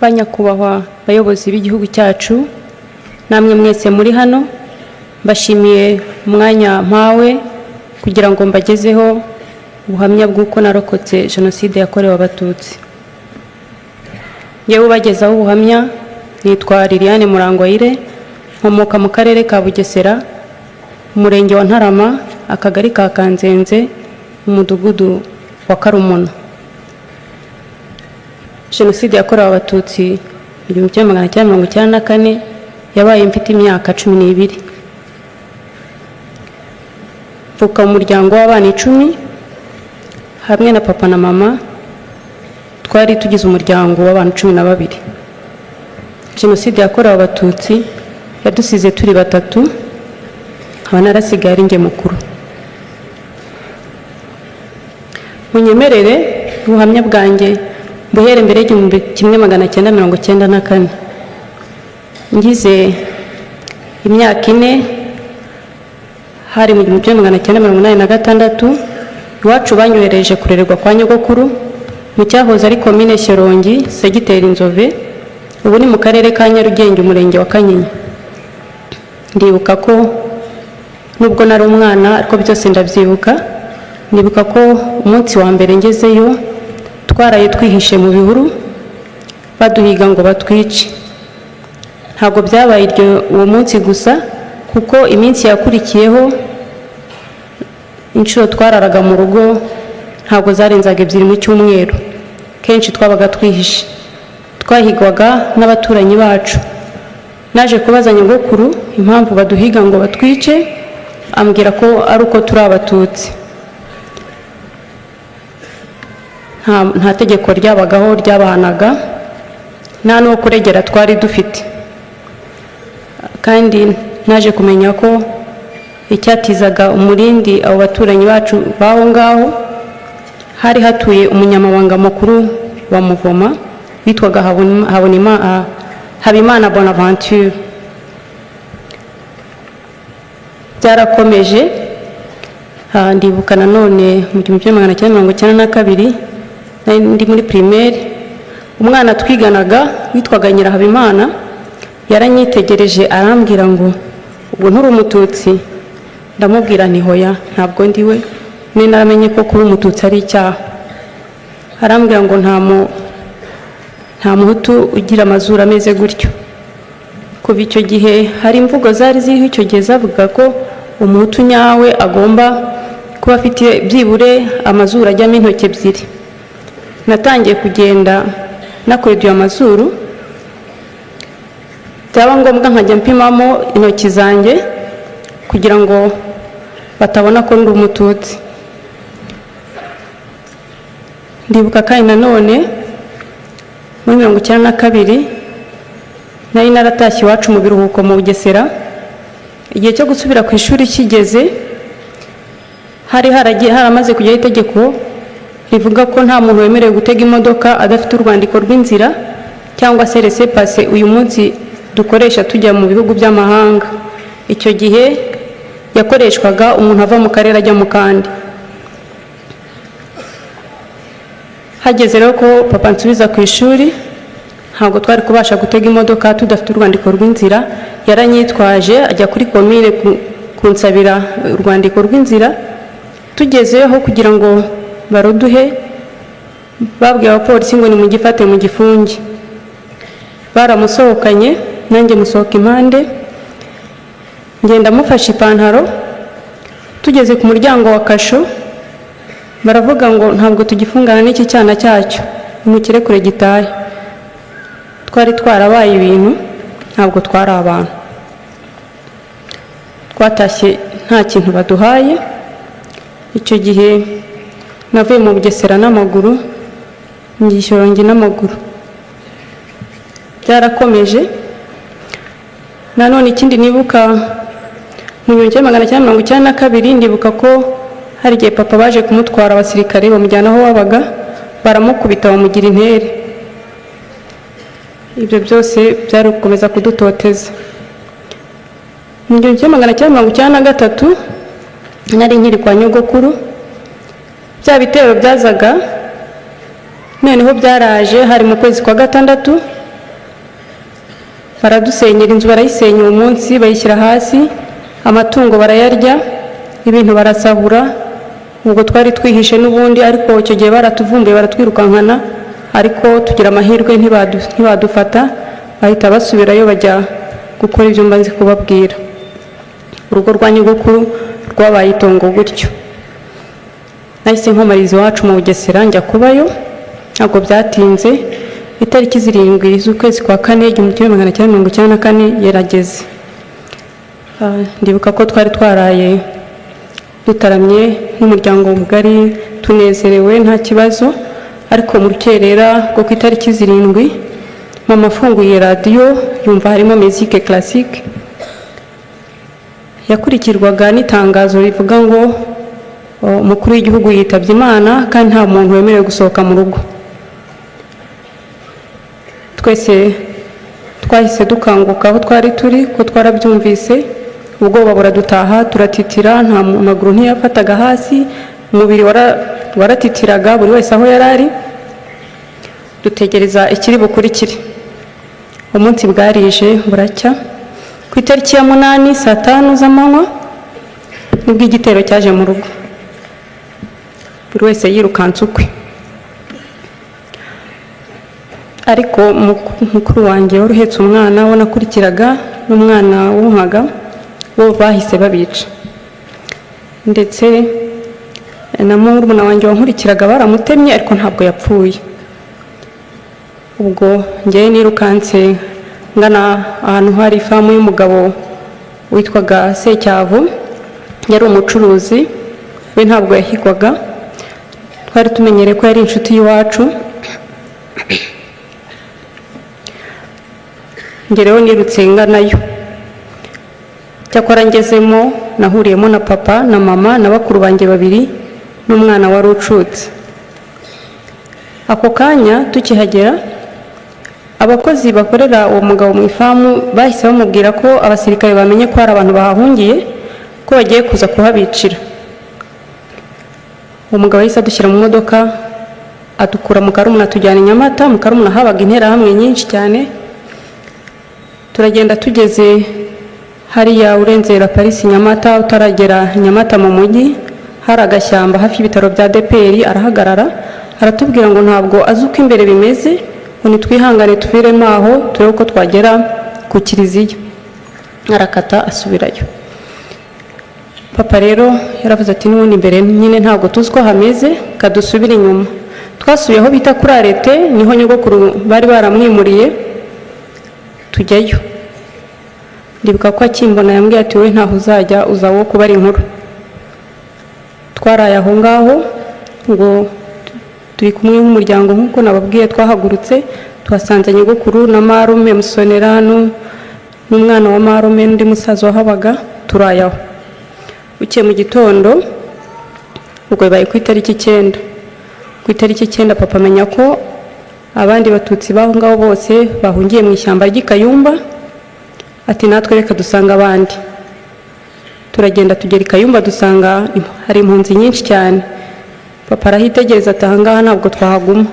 banyakubahwa bayobozi b'igihugu cyacu, namwe mwese muri hano, mbashimiye umwanya mpawe kugira ngo mbagezeho ubuhamya bw'uko narokotse Jenoside yakorewe Abatutsi. Yewe ubagezaho ubuhamya nitwa Liliane Murangwayire, nkomoka mu karere ka Bugesera, umurenge wa Ntarama, akagari ka Kanzenze, umudugudu wa Karumuna. Jenoside yakorewe Abatutsi 1994 yabaye mfite imyaka 12. Mvuka mu muryango w'abana 10 hamwe na papa na mama, twari tugize umuryango w'abantu 12. Jenoside yakorewe Abatutsi yadusize turi batatu, nkaba narasigaye ari nge mukuru. Munyemerere ubuhamya bwanjye buhere mbere y'igihumbi 1994. Ngize imyaka 4, hari mu 1986, iwacu banyohereje kurererwa kwa nyogokuru mu cyahoze ari komine Shyorongi, segiteri Nzove, ubu ni mu karere ka Nyarugenge, umurenge wa Kanyinya. Ndibuka ko nubwo nari umwana ariko byose ndabyibuka. Nibuka ko umunsi wa mbere ngezeyo twaraye twihishe mu bihuru baduhiga ngo batwice. Ntabwo byabaye uwo munsi gusa, kuko iminsi yakurikiyeho inshuro twararaga mu rugo ntabwo zarenzaga 2 mu cyumweru. Kenshi twabaga twihishe, twahigwaga n'abaturanyi bacu. Naje kubaza nyogokuru impamvu baduhiga ngo batwice, ambwira ko ari uko turi Abatutsi. Nta tegeko ryabagaho ryabahanaga, nta no kuregera twari dufite. Kandi naje kumenya ko icyatizaga umurindi abo baturanyi bacu baho ngaho, hari hatuye umunyamabanga mukuru wa Muvoma witwaga Habimana Bonaventure. Byarakomeje, ndibuka nanone mu 1992 ndi muri primaire, umwana twiganaga witwaga Nyirahabimana yaranyitegereje arambwira ngo ubwo nturi Umututsi. Ndamubwira nti hoya, ntabwo ndiwe, naramenye ko kuba Umututsi ari icyaha. Arambwira ngo nta muhutu ugira amazuru ameze gutyo. Kuva icyo gihe hari imvugo zari ziriho icyo gihe zavuga ko umuhutu nyawe agomba kuba afite byibure amazuru ajyamo intoki 2. Natangiye kugenda nakoreduye amazuru, byaba ngombwa nkajya mpimamo intoki zanjye kugira ngo batabona ko ndi Umututsi. Ndibuka kandi nanone muri 1992 nari naratashye iwacu mu biruhuko mu Bugesera. Igihe cyo gusubira ku ishuri kigeze, hari haramaze kujyaho itegeko rivuga ko nta muntu wemerewe gutega imodoka adafite urwandiko rw'inzira cyangwa se laissez-passer uyu munsi dukoresha tujya mu bihugu by'amahanga. Icyo gihe yakoreshwaga umuntu ava mu karere ajya mu kandi. Hageze rero ko papa nsubiza ku ishuri, ntabwo twari kubasha gutega imodoka tudafite urwandiko rw'inzira. Yaranyitwaje ajya kuri komine kunsabira urwandiko rw'inzira. Tugezeho kugira ngo baruduhe, babwiye abapolisi ngo nimugifate mu gifungi. Baramusohokanye, nanjye musohoka impande, ngenda mufashe ipantaro. Tugeze ku muryango wa kasho, baravuga ngo ntabwo tugifungana n'iki cyana cyacyo, umukire kure gitahe. Twari twarabaye ibintu, ntabwo twari abantu. Twatashye nta kintu baduhaye. Icyo gihe navuye mu Bugesera n'amaguru, ngiye Shyorongi n'amaguru. Byarakomeje. Nanone ikindi nibuka mu 1992 ndibuka ko hari igihe papa baje kumutwara abasirikare bamujyana aho wabaga, baramukubita bamugira intere. Ibyo byose byari gukomeza kudutoteza. Mu 1993 nari nkiri kwa nyogokuru. Bya bitero byazaga, noneho byaraje hari mu kwezi kwa 6 baradusenyera inzu, barayisenya uwo munsi bayishyira hasi, amatungo barayarya, ibintu barasahura. Ubwo twari twihishe n'ubundi, ariko icyo gihe baratuvumbuye baratwirukankana, ariko tugira amahirwe ntibadufata, bahita basubirayo bajya gukora ibyo mbanze kubabwira. Urugo rwa nyogokuru rwabaye itongo gutyo. Nahise nkomariza iwacu mu Bugesera njya kubayo, ntabwo byatinze, itariki 7 z'ukwezi kwa 4 1994 yarageze. Ndibuka ko twari twaraye dutaramye n'umuryango mugari tunezerewe nta kibazo, ariko mu rukerera rwo ku itariki 7 mama afunguye radiyo yumva harimo musique classique, yakurikirwaga n'itangazo rivuga ngo umukuru w'igihugu yitabye Imana kandi nta muntu wemerewe gusohoka mu rugo. Twese twahise dukanguka aho twari turi ko twarabyumvise, ubwoba buradutaha, turatitira, nta maguru ntiyafataga hasi, umubiri waratitiraga, buri wese aho yari ari. Dutegereza ikiri bukurikire. Umunsi bwarije buracya, ku itariki ya 8 saa 5 z'amanywa nibwo igitero cyaje mu rugo, buri wese yirukanse ukwe. Ariko mukuru wanjye wari uhetse umwana we nakurikiraga n'umwana w'unkaga, bo bahise babica, ndetse na murumuna wanjye wankurikiraga baramutemye, ariko ntabwo yapfuye. Ubwo njyewe nirukanse ngana ahantu hari ifamu y'umugabo witwaga Secyavu, yari umucuruzi, we ntabwo yahigwaga, twari tumenyereye ko yari inshuti y'iwacu. Ngereho nirutse nganayo, cyakora ngezemo nahuriyemo na papa na mama na bakuru banjye babiri n'umwana wari ucutse. Ako kanya tukihagera, abakozi bakorera uwo mugabo mu ifamu bahise bamubwira ko abasirikare bamenye ko hari abantu bahahungiye, ko bagiye kuza kuhabicira. Umugabo yahise adushyira mu modoka adukura mu Karumuna tujyana i Nyamata. Mu Karumuna habaga interahamwe nyinshi cyane, turagenda tugeze hariya urenzera Paris Nyamata, utaragera Nyamata mu mujyi hari agashyamba hafi y'ibitaro bya DPR. Arahagarara aratubwira ngo ntabwo azi uko imbere bimeze, ngo nitwihangane tuviremo aho turebe ko twagera ku kiliziya. Arakata asubirayo. Papa rero yaravuze ati n'ubundi imbere nyine ntabwo tuzi ko hameze, kadusubira inyuma. Twasubiye aho bita kuri Arete, niho nyogokuru bari baramwimuriye, tujyayo. Ndibuka ko akimbona yambwiye ati we ntaho uzajya, uzawo kubara inkuru. Twaraye aho ngaho, ngo turi kumwe n'umuryango nk'uko nababwiye, twahagurutse tuhasanze nyogokuru na marume Musonerano n'umwana wa marume n'undi musaza wahabaga, turaye aho. Buke mu gitondo, ubwo bibaye ku itariki 9. Ku itariki 9 papa amenya ko abandi batutsi baho ngaho bose bahungiye mu ishyamba ry'Ikayumba, ati natwe reka dusanga abandi. Turagenda tugera i Kayumba dusanga hari impunzi nyinshi cyane. Papa arahitegereza ati ahangaha ntabwo twahaguma.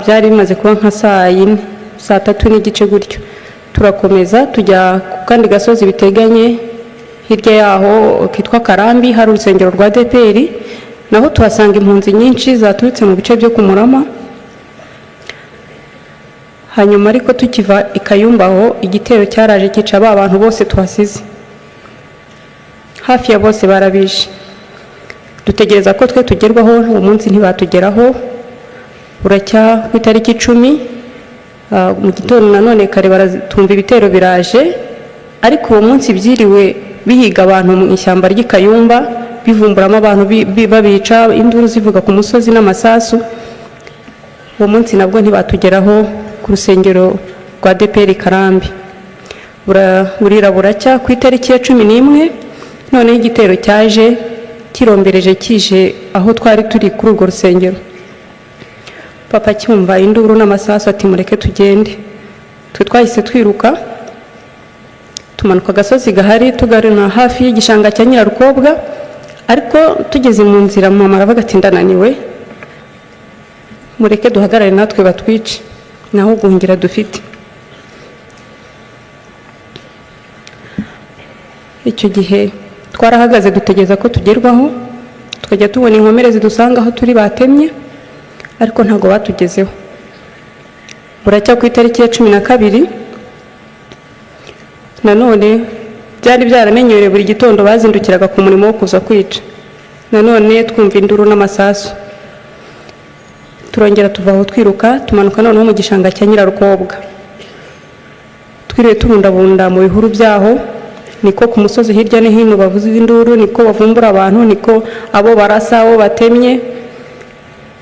Byari bimaze kuba nka saa 4, saa 3 n'igice gutyo. Turakomeza tujya ku kandi gasozi biteganye, hirya yaho kitwa Karambi, hari urusengero rwa DPR, naho tuhasanga impunzi nyinshi zaturutse mu bice byo kumurama. Hanyuma ariko tukiva i Kayumba aho igitero cyaraje kica ba bantu bose tuhasize, hafi ya bose barabishe. Dutegereza ko twe tugerwaho, uwo munsi ntibatugeraho. Buracya ku itariki 10 mu gitondo nanone kare baratumva ibitero biraje, ariko uwo munsi byiriwe bihiga abantu mu ishyamba ry'Ikayumba, bivumburamo abantu babica, induru zivuga ku musozi n'amasasu. Uwo munsi nabwo ntibatugeraho ku rusengero rwa DPR Karambi. Burira buracya ku itariki ya 11, noneho igitero cyaje kirombereje kije aho twari turi kuri urwo rusengero. Papa cyumva induru n'amasasu ati mureke tugende. Twe twahise twiruka tumanuka agasozi gahari tugaruna hafi y'igishanga cya Nyirarukobwa, ariko tugeze mu nzira mama aravuga ati ndananiwe, mureke duhagarare natwe batwice, naho guhungira dufite. icyo gihe twarahagaze dutegereza ko tugerwaho, tukajya tubona inkomere zidusanga aho turi batemye, ariko ntabwo batugezeho. Buracya ku itariki ya 12 nanone byari byaramenyereye buri gitondo bazindukiraga ku murimo wo kuza kwica. Nanone twumva induru n'amasasu, turongera tuva aho twiruka tumanuka noneho mu gishanga cya Nyirarukobwa. Twiriwe turundabunda mu bihuru byaho, niko ku musozi hirya no hino bavuza induru, niko bavumbura abantu, niko abo barasa, abo batemye.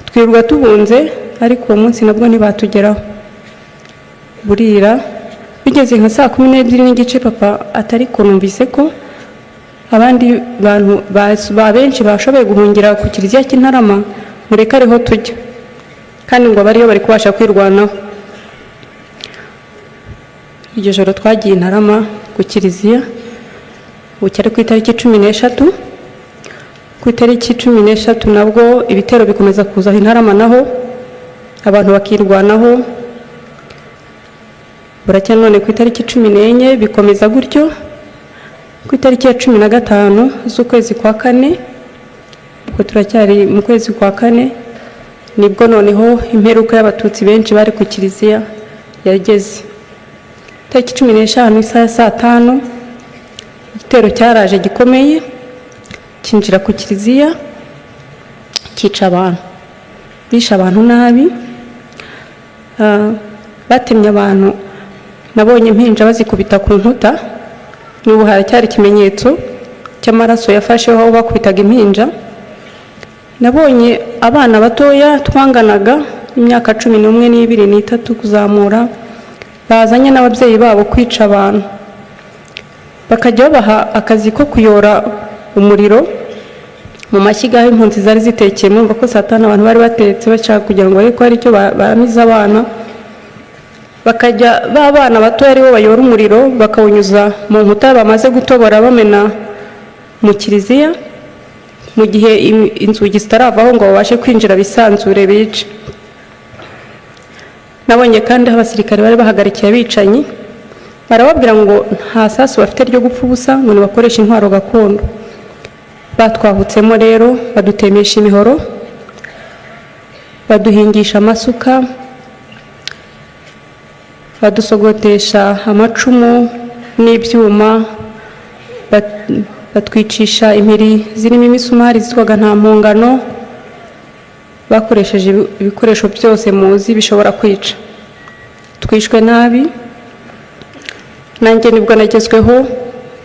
Twirwa tubunze, ariko uwo munsi nabwo ntibatugeraho. Burira bigeze nka saa 12 n'igice, papa atari ko numvise ko abandi bantu benshi bashoboye guhungira ku kiliziya cy'Intarama, mureka ariho tujya, kandi ngo bariyo bari kubasha kwirwanaho. Iryo joro twagiye Intarama ku kiliziya, bucyari ku itariki 13. Ku itariki 13 nabwo ibitero bikomeza kuza Intarama, naho abantu bakirwanaho. Buracya none ku itariki 14 bikomeza gutyo. Ku itariki ya 15 z'ukwezi kwa 4, ubwo turacyari mu kwezi kwa 4, nibwo noneho imperuka y'abatutsi benshi bari ku kiliziya yageze. Itariki 15 isaha saa 5 igitero cyaraje gikomeye kinjira ku kiliziya, kica abantu, bisha abantu nabi. Batemye abantu, nabonye impinja bazikubita ku nkuta, n'ubu haracyari ikimenyetso cy'amaraso yafasheho aho bakubitaga impinja. Nabonye abana batoya twanganaga imyaka 11 n'ibiri n'itatu kuzamura, bazanye n'ababyeyi babo kwica abantu, bakajya babaha akazi ko kuyora umuriro mu mashyiga aho impunzi zari zitekeyemo. Ngo ko saa 5 abantu bari batetse bashaka kugira ngo ariko ari cyo baramiza abana, bakajya babana bato aribo bayora umuriro bakawunyuza mu nkuta bamaze gutobora bamena mu kiliziya, mu gihe inzugi zitaravaho ngo babashe kwinjira bisanzure bice. Nabonye kandi abasirikare bari bahagarikiye abicanyi, barababwira ngo nta sasu bafite ryo gupfa ubusa, ngo bakoresha intwaro gakondo. Batwahutsemo rero, badutemesha imihoro, baduhingisha amasuka, badusogotesha amacumu n'ibyuma, batwicisha impiri zirimo imisumari zitwaga nta mpongano. Bakoresheje ibikoresho byose muzi bishobora kwica. Twishwe nabi, nanjye nibwo nagezweho.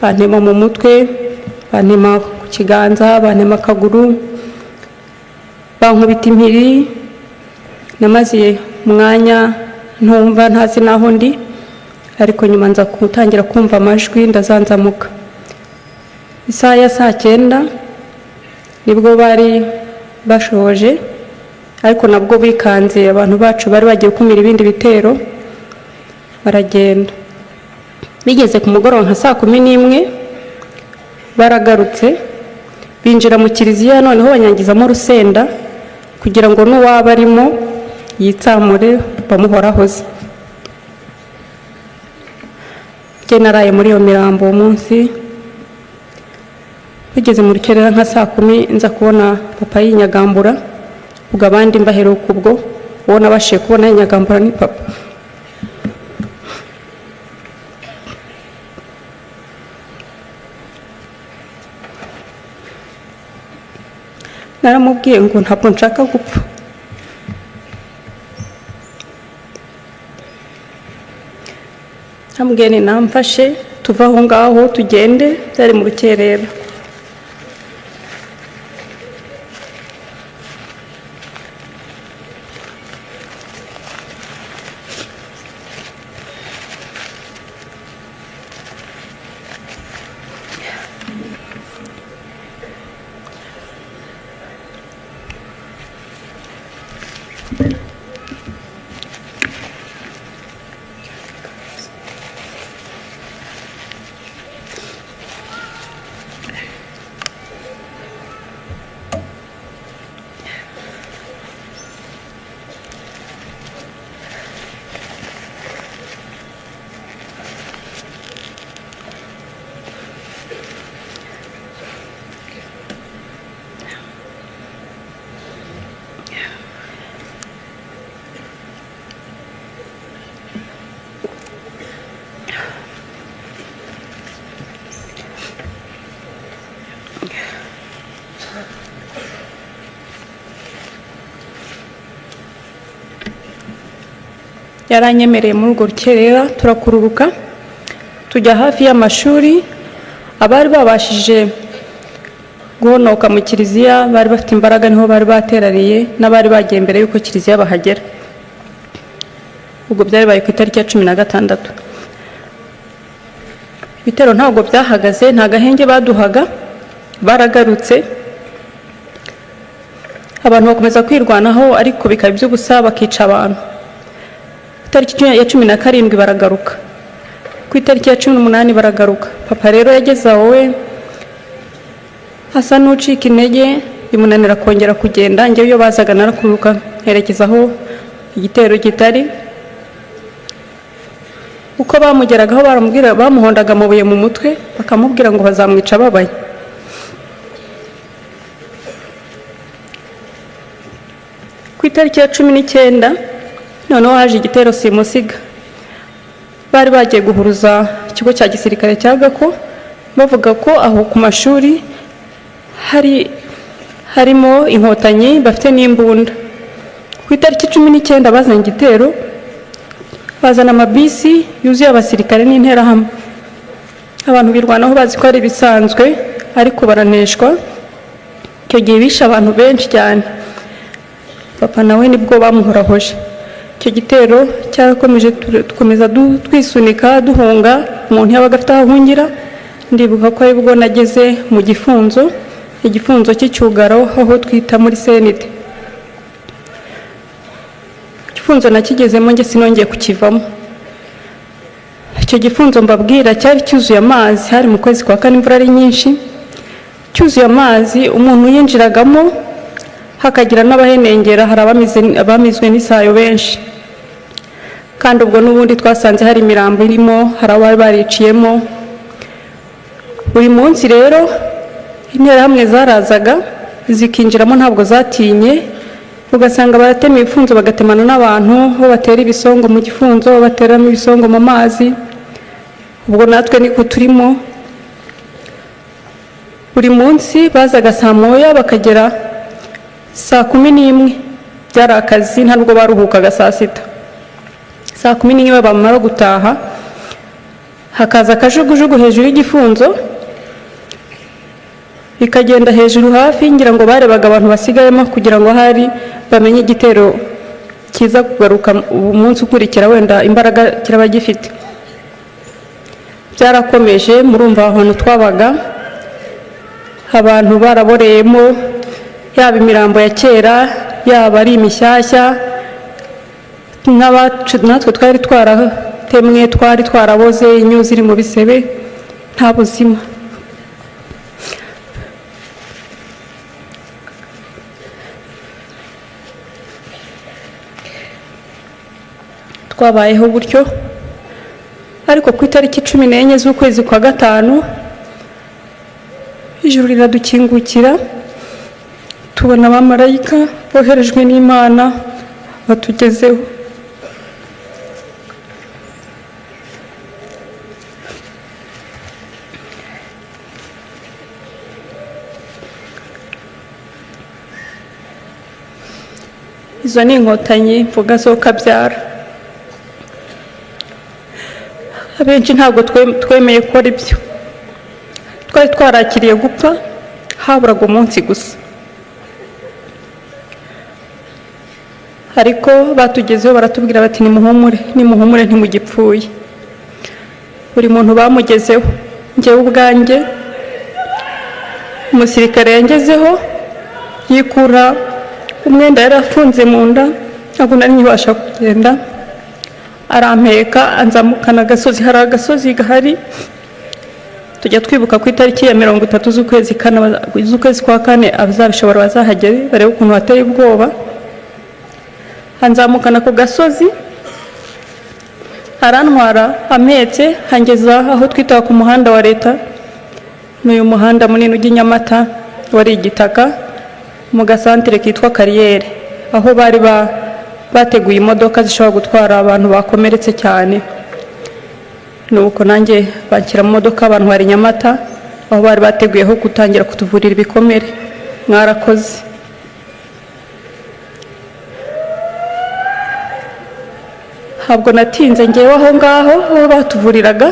Bantema mu mutwe, bantema ku kiganza, bantema akaguru, bankubita impiri. Namaze umwanya ntumva, ntazi naho ndi, ariko nyuma nza gutangira kumva amajwi, ndazanzamuka. Isaha ya saa 9 nibwo bari bashoje, ariko nabwo bikanze abantu bacu bari bagiye kumira ibindi bitero, baragenda. Bigeze ku mugoroba nka saa 11 baragarutse, binjira mu kiliziya, noneho banyangizamo urusenda kugira ngo n'uwaba arimo yitsamure bamuhorahoze. Jye naraye muri iyo mirambo uwo munsi. Bigeze mu rukerera nka saa 10 nza kubona papa yinyagambura, ubwo abandi mbaheruka ubwo, uwo nabashiye kubona yinyagambura ni papa. Naramubwiye ngo ntabwo nshaka gupfa. Namubwiye ni namfashe tuva aho ngaho tugende, byari mu rukerera. yaranyemereye muri urwo rukerera turakururuka tujya hafi y'amashuri. Abari babashije guhonoka mu kiliziya bari bafite imbaraga niho bari baterariye, n'abari bagiye mbere y'uko kiliziya bahagera. Ubwo byari baye ku itariki ya 16. Ibitero ntabwo byahagaze, nta gahenge baduhaga, baragarutse abantu bakomeza kwirwanaho, ariko bikaba iby'ubusa, bakica abantu. Itariki ya 17 baragaruka, ku itariki ya 18 baragaruka. Papa rero yageze aho we asa n'ucika intege, bimunanira kongera kugenda. Njyewe iyo bazaga narakururuka herekeza aho igitero gitari. Uko bamugeragaho baramubwira, bamuhondaga amabuye mu mutwe, bakamubwira ngo bazamwica babaye. Ku itariki ya 19 noneho haje igitero simusiga. Bari bagiye guhuruza ikigo cya gisirikare cya Gako, bavuga ko aho ku mashuri harimo inkotanyi bafite n'imbunda. Ku itariki 19 bazanye igitero, bazana amabisi yuzuye abasirikare n'interahamwe. Abantu birwanaho bazi ko ari bisanzwe, ariko baraneshwa. Icyo gihe bishe abantu benshi cyane. Papa nawe nibwo bamuhorahoje. Icyo gitero cyarakomeje, dukomeza twisunika duhunga, umuntu yabaga afite aho ahungira. Ndibuka ko aribwo nageze mu gifunzo, igifunzo cy'icyugaro aho twita muri Senite. Igifunzo nakigezemo nge sinongeye kukivamo. Icyo gifunzo mbabwira cyari cyuzuye amazi, hari mu kwezi kwa kane, imvura ari nyinshi, cyuzuye amazi. Umuntu yinjiragamo hakagira n'abahenengera, hari abamizwe n'isayo benshi. Kandi ubwo n'ubundi twasanze hari imirambo irimo, hari abari bariciyemo. Buri munsi rero interahamwe zarazaga zikinjiramo, ntabwo zatinye. Ugasanga baratema ibifunzo bagatemana n'abantu, aho batera ibisongo mu gifunzo, bateramo ibisongo mu mazi. Ubwo natwe niko turimo. Buri munsi bazaga saa moya bakagera saa 11. Byari akazi, ntabwo baruhukaga saa 6. Saa 11 bamara gutaha, hakaza akajugujugu hejuru y'igifunzo, bikagenda hejuru hafi, ngira ngo barebaga abantu basigayemo kugira ngo hari bamenye igitero kiza kugaruka umunsi ukurikira, wenda imbaraga kiraba gifite. Byarakomeje, murumva ahantu twabaga abantu baraboreyemo, yaba imirambo ya kera, yaba ari imishyashya. Natwe twari twaratemwe, twari twaraboze, inyo ziri mu bisebe, nta buzima. Twabayeho gutyo, ariko ku itariki 14 z'ukwezi kwa gatanu ijuru riradukingukira, tubona abamarayika boherejwe n'Imana batugezeho. Izo ni inkotanyi mvuga zo kabyara. Abenshi ntabwo twemeye gukora ibyo, twari twarakiriye gupfa, haburaga umunsi gusa. Ariko batugezeho baratubwira bati nimuhumure ntimugipfuye. Buri muntu bamugezeho. Njyewe ubwanjye umusirikare yangezeho yikura umwenda yari afunze mu nda, ntabwo nari nkibasha kugenda, arampeka anzamukana agasozi. Hari agasozi gahari tujya twibuka ku itariki ya 30 z'ukwezi kwa kane, abazabishobora bazahagere barebe ukuntu hateye ubwoba. Anzamukana ku gasozi, arantwara ametse, hangeza aho twita ku muhanda wa leta. N'uyu muhanda munini ujya Nyamata wari igitaka, mu gasantere kitwa Kariyeri, aho bari bateguye imodoka zishobora gutwara abantu bakomeretse cyane. Nuko nanjye banshyira mu modoka bantwara i Nyamata, aho bari bateguyeho gutangira kutuvurira ibikomere. Mwarakoze. ntabwo natinze ngewe aho ngaho aho batuvuriraga.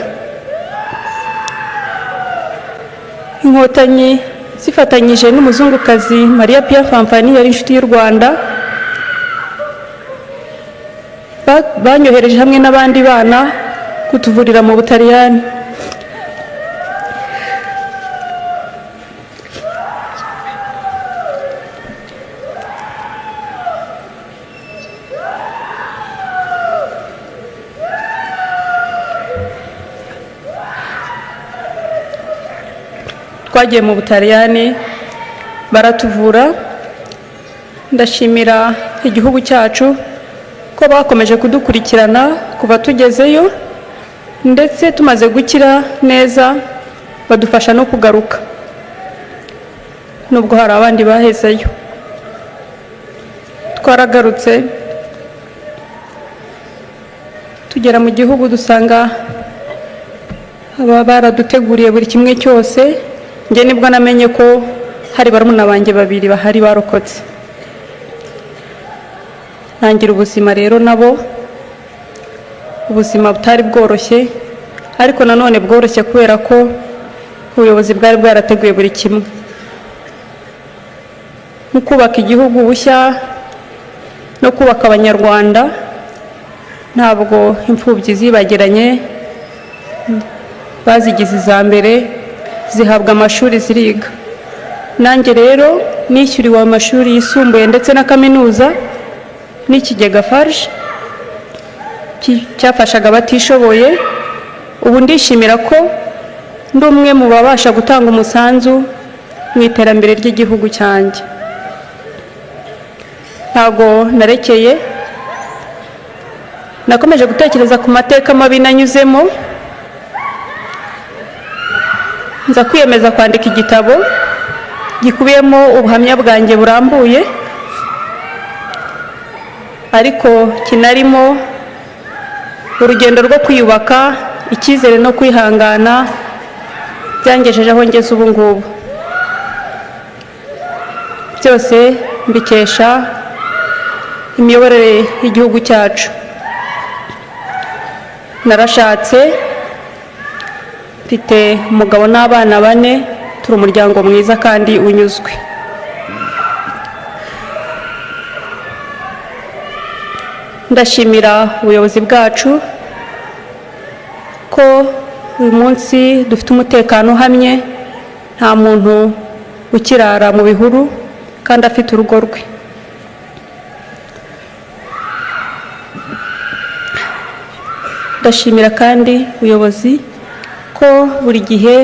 Inkotanyi zifatanyije n'umuzungukazi Maria Pia Famfani yari inshuti y'u Rwanda, banyohereje hamwe n'abandi bana kutuvurira mu Butaliyani. Twagiye mu Butaliyani baratuvura. Ndashimira igihugu cyacu ko bakomeje kudukurikirana kuva tugezeyo, ndetse tumaze gukira neza badufasha no kugaruka nubwo hari abandi bahezeyo. Twaragarutse tugera mu gihugu dusanga baraduteguriye buri kimwe cyose. Njye nibwo namenye ko hari barumuna banjye babiri bahari barokotse. Ntangira ubuzima rero nabo, ubuzima butari bworoshye ariko nanone bworoshye kubera ko ubuyobozi bwari bwarateguye buri kimwe. Mu kubaka igihugu bushya no kubaka abanyarwanda, ntabwo imfubyi zibagiranye, bazigize iza mbere, zihabwa amashuri ziriga. Nanjye rero nishyuriwe amashuri yisumbuye ndetse na kaminuza n'ikigega FARG cyafashaga abatishoboye. Ubu ndishimira ko ndi umwe mu babasha gutanga umusanzu mu iterambere ry'igihugu cyanjye. Ntabwo narekeye, nakomeje gutekereza ku mateka mabi nanyuzemo, nza kwiyemeza kwandika igitabo gikubiyemo ubuhamya bwanjye burambuye, ariko kinarimo urugendo rwo kwiyubaka, icyizere no kwihangana byangejeje aho ngeze ubu ngubu. Byose mbikesha imiyoborere y'igihugu cyacu. Narashatse, mfite umugabo n'abana 4, turi umuryango mwiza kandi unyuzwe. Ndashimira ubuyobozi bwacu ko uyu munsi dufite umutekano uhamye, nta muntu ukirara mu bihuru kandi afite urugo rwe. Ndashimira kandi ubuyobozi ko buri gihe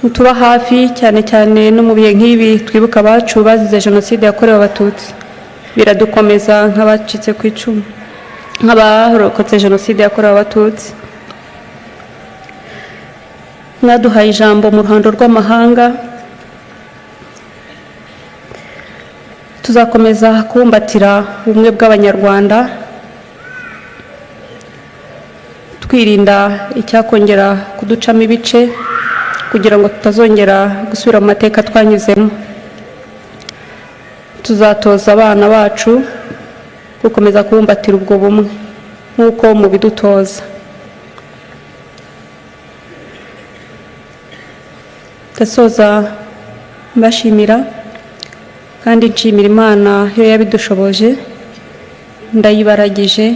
mutuba hafi, cyane cyane no mu bihe nk'ibi twibuka abacu bazize Jenoside yakorewe Abatutsi. Biradukomeza nk'abacitse ku icumu, nk'abarokotse Jenoside yakorewe Abatutsi. Mwaduhaye ijambo mu ruhando rw'amahanga, tuzakomeza kubumbatira ubumwe bw'Abanyarwanda, twirinda icyakongera kuducamo ibice kugira ngo tutazongera gusubira mu mateka twanyuzemo. Tuzatoza abana bacu gukomeza kubumbatira ubwo bumwe nk'uko mubidutoza. Ndasoza mbashimira kandi nshimira Imana yo yabidushoboje, ndayibaragije